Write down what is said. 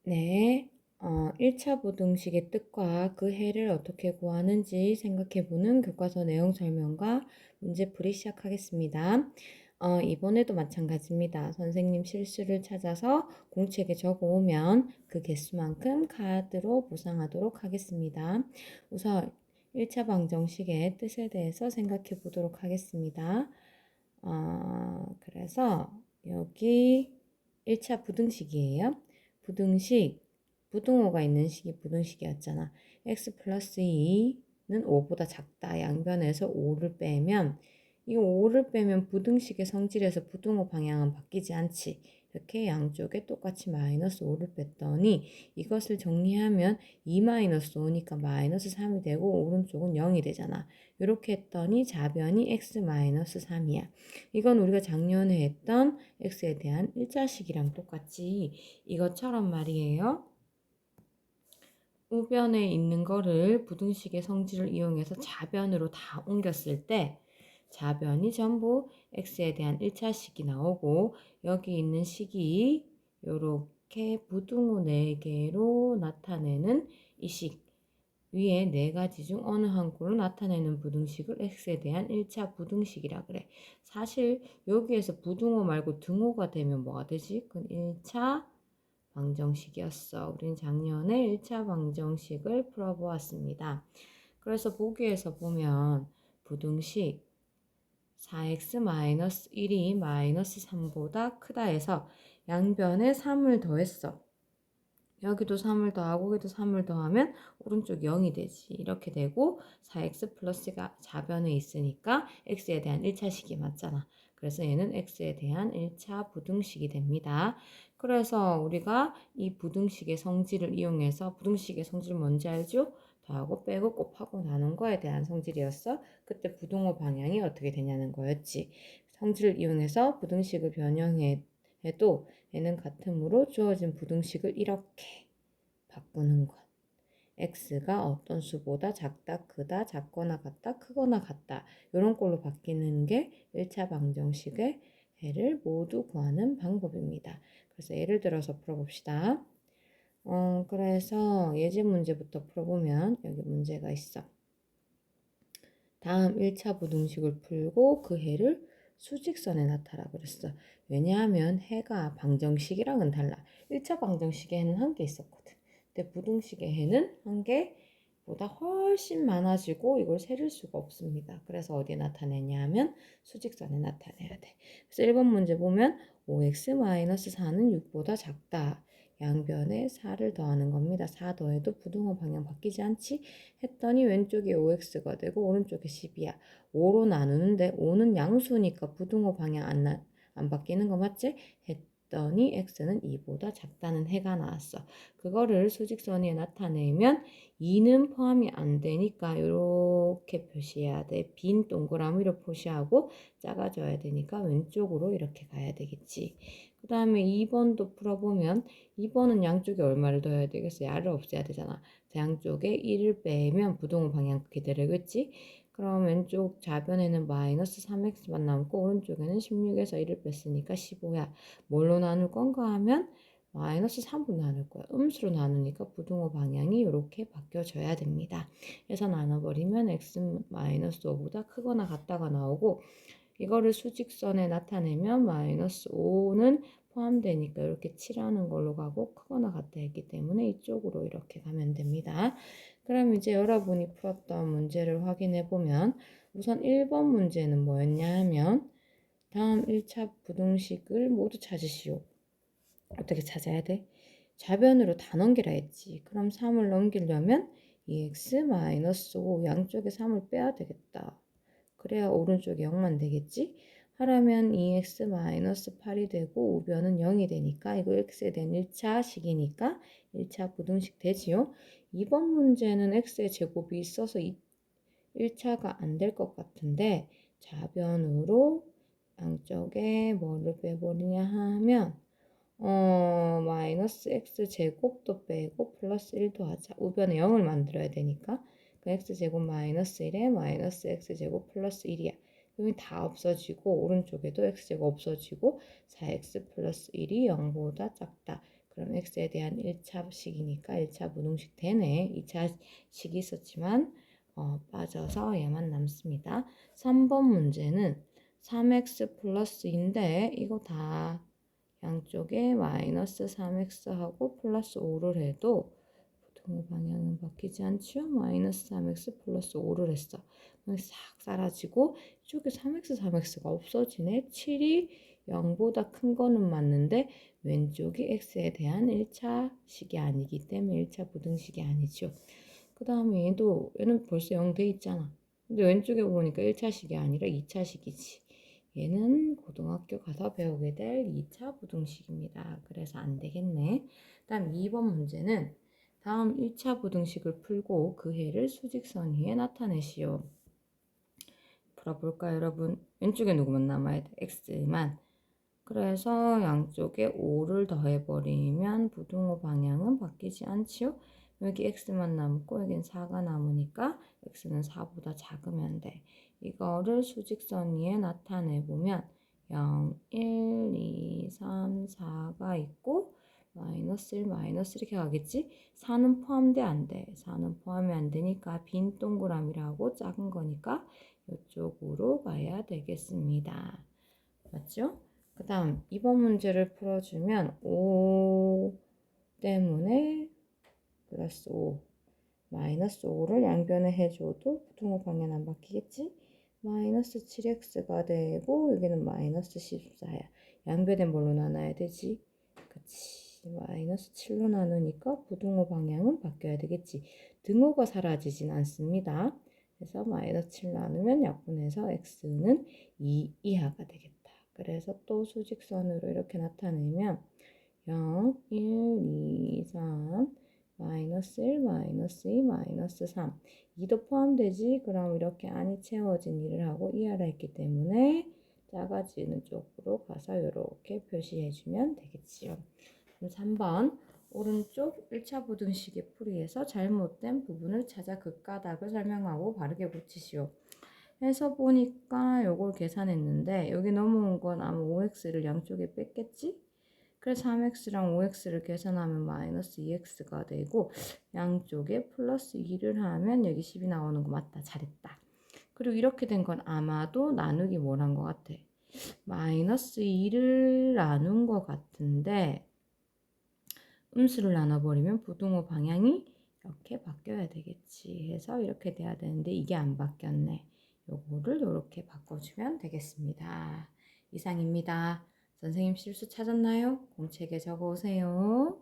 네, 1차 부등식의 뜻과 그 해를 어떻게 구하는지 생각해보는 교과서 내용 설명과 문제풀이 시작하겠습니다. 이번에도 마찬가지입니다. 선생님 실수를 찾아서 공책에 적어오면 그 개수만큼 카드로 보상하도록 하겠습니다. 우선 1차 방정식의 뜻에 대해서 생각해 보도록 하겠습니다. 그래서 여기 1차 부등식이에요. 부등식, 부등호가 있는 식이 부등식이었잖아. x 플러스 2는 5보다 작다. 양변에서 5를 빼면 이 5를 빼면 부등식의 성질에서 부등호 방향은 바뀌지 않지. 이렇게 양쪽에 똑같이 마이너스 5를 뺐더니 이것을 정리하면 2 마이너스 5니까 마이너스 3이 되고 오른쪽은 0이 되잖아. 이렇게 했더니 좌변이 x 마이너스 3이야. 이건 우리가 작년에 했던 x에 대한 1자식이랑 똑같이 이것처럼 말이에요. 우변에 있는 거를 부등식의 성질을 이용해서 좌변으로 다 옮겼을 때 좌변이 전부 x에 대한 1차식이 나오고 여기 있는 식이 이렇게 부등호 4개로 나타내는 이 식, 위에 4가지 중 어느 한 꼴로 나타내는 부등식을 x에 대한 1차 부등식이라 그래. 사실 여기에서 부등호 말고 등호가 되면 뭐가 되지? 그건 1차 방정식이었어. 우린 작년에 1차 방정식을 풀어보았습니다. 그래서 보기에서 보면 부등식 4x-1이 마이너스 3보다 크다 해서 양변에 3을 더했어. 여기도 3을 더하고 여기도 3을 더하면 오른쪽 0이 되지. 이렇게 되고 4x 플러스가 좌변에 있으니까 x에 대한 1차식이 맞잖아. 그래서 얘는 x에 대한 1차 부등식이 됩니다. 그래서 우리가 이 부등식의 성질을 이용해서 부등식의 성질 뭔지 알죠? 더하고 빼고 곱하고 나눈 거에 대한 성질이었어. 그때 부등호 방향이 어떻게 되냐는 거였지. 성질을 이용해서 부등식을 변형해도 얘는 같음으로 주어진 부등식을 이렇게 바꾸는 것. x가 어떤 수보다 작다, 크다, 작거나 같다, 크거나 같다. 이런 꼴로 바뀌는 게 1차 방정식의 해를 모두 구하는 방법입니다. 그래서 예를 들어서 풀어봅시다. 그래서 예제 문제부터 풀어보면 여기 문제가 있어. 다음 1차 부등식을 풀고 그 해를 수직선에 나타라 그랬어. 왜냐하면 해가 방정식이랑은 달라. 1차 방정식의 해는 한 개 있었거든. 근데 부등식의 해는 한 개보다 훨씬 많아지고 이걸 세릴 수가 없습니다. 그래서 어디에 나타내냐 하면 수직선에 나타내야 돼. 그래서 1번 문제 보면 5x-4는 6보다 작다. 양변에 4를 더하는 겁니다. 4 더해도 부등호 방향 바뀌지 않지? 했더니 왼쪽에 5x가 되고 오른쪽에 10이야. 5로 나누는데 5는 양수니까 부등호 방향 안 바뀌는 거 맞지? 했더니 x는 2보다 작다는 해가 나왔어. 그거를 수직선에 나타내면 2는 포함이 안 되니까 이렇게 표시해야 돼. 빈 동그라미로 표시하고 작아져야 되니까 왼쪽으로 이렇게 가야 되겠지. 그 다음에 2번도 풀어보면 2번은 양쪽에 얼마를 더해야 되겠어? 야를 없애야 되잖아. 양쪽에 1을 빼면 부등호 방향 그대로겠지? 그럼 왼쪽 좌변에는 마이너스 3x만 남고 오른쪽에는 16에서 1을 뺐으니까 15야. 뭘로 나눌 건가 하면 마이너스 3으로 나눌 거야. 음수로 나누니까 부등호 방향이 이렇게 바뀌어져야 됩니다. 그래서 나눠버리면 x 마이너스 5보다 크거나 같다가 나오고 이거를 수직선에 나타내면 마이너스 5는 포함되니까 이렇게 7하는 걸로 가고 크거나 같다 했기 때문에 이쪽으로 이렇게 가면 됩니다. 그럼 이제 여러분이 풀었던 문제를 확인해 보면 우선 1번 문제는 뭐였냐 하면 다음 1차 부등식을 모두 찾으시오. 어떻게 찾아야 돼? 좌변으로 다 넘기라 했지. 그럼 3을 넘기려면 2x-5 양쪽에 3을 빼야 되겠다. 그래야 오른쪽에 0만 되겠지? 하라면 2x-8이 되고 우변은 0이 되니까 이거 x에 대한 1차 식이니까 1차 부등식 되지요? 2번 문제는 x의 제곱이 있어서 1차가 안 될 것 같은데 좌변으로 양쪽에 뭐를 빼버리냐 하면 마이너스 x 제곱도 빼고 플러스 1도 하자. 우변에 0을 만들어야 되니까 그 x 제곱 마이너스 1에 마이너스 x 제곱 플러스 1이야. 그러면 다 없어지고 오른쪽에도 x 제곱 없어지고 4x 플러스 1이 0보다 작다. 그럼 x에 대한 1차식이니까 1차 부등식 되네. 2차식이 있었지만 빠져서 얘만 남습니다. 3번 문제는 3x 플러스인데 이거 다 양쪽에 마이너스 3x하고 플러스 5를 해도 부등호 방향은 바뀌지 않지요? 마이너스 3x 플러스 5를 했어. 싹 사라지고 이쪽에 3x, 3x가 없어지네. 7이 0보다 큰 거는 맞는데 왼쪽이 x에 대한 1차식이 아니기 때문에 1차 부등식이 아니죠. 그 다음에 얘는 벌써 0 돼 있잖아. 근데 왼쪽에 보니까 1차식이 아니라 2차식이지. 얘는 고등학교 가서 배우게 될 2차 부등식입니다. 그래서 안 되겠네. 다음 2번 문제는 다음 1차 부등식을 풀고 그 해를 수직선 위에 나타내시오. 풀어볼까요, 여러분? 왼쪽에 누구만 남아야 돼? x만. 그래서 양쪽에 5를 더해버리면 부등호 방향은 바뀌지 않지요? 여기 x만 남고 여긴 4가 남으니까 x는 4보다 작으면 돼. 이거를 수직선 위에 나타내보면 0, 1, 2, 3, 4가 있고 마이너스 1, 마이너스 이렇게 가겠지? 4는 포함돼 안 돼. 4는 포함이 안 되니까 빈 동그라미라고 작은 거니까 이쪽으로 가야 되겠습니다. 맞죠? 그 다음 2번 문제를 풀어주면 5 때문에 플러스 5 마이너스 5를 양변에 해줘도 부등호 방향 안 바뀌겠지? 마이너스 7x가 되고 여기는 마이너스 14야. 양변에 뭘로 나눠야 되지? 그치. 마이너스 7로 나누니까 부등호 방향은 바뀌어야 되겠지. 등호가 사라지진 않습니다. 그래서 마이너스 7 나누면 약분해서 x는 2 이하가 되겠다. 그래서 또 수직선으로 이렇게 나타내면 0, 1, 2, 3 마이너스 1, 마이너스 2, 마이너스 3 2도 포함되지? 그럼 이렇게 안이 채워진 일을 하고 이하라 했기 때문에 작아지는 쪽으로 가서 이렇게 표시해주면 되겠지요. 그럼 3번 오른쪽 1차 부등식의 풀이에서 잘못된 부분을 찾아 극가닥을 설명하고 바르게 붙이시오. 해서 보니까 요걸 계산했는데 여기 넘어온 건 아마 5x를 양쪽에 뺐겠지? 그래서 3x랑 5x를 계산하면 마이너스 2x가 되고 양쪽에 플러스 2를 하면 여기 10이 나오는 거 맞다. 잘했다. 그리고 이렇게 된 건 아마도 나누기 뭘 한 것 같아. 마이너스 2를 나눈 것 같은데 음수를 나눠버리면 부등호 방향이 이렇게 바뀌어야 되겠지 해서 이렇게 돼야 되는데 이게 안 바뀌었네. 요거를 이렇게 바꿔주면 되겠습니다. 이상입니다. 선생님 실수 찾았나요? 공책에 적어 오세요.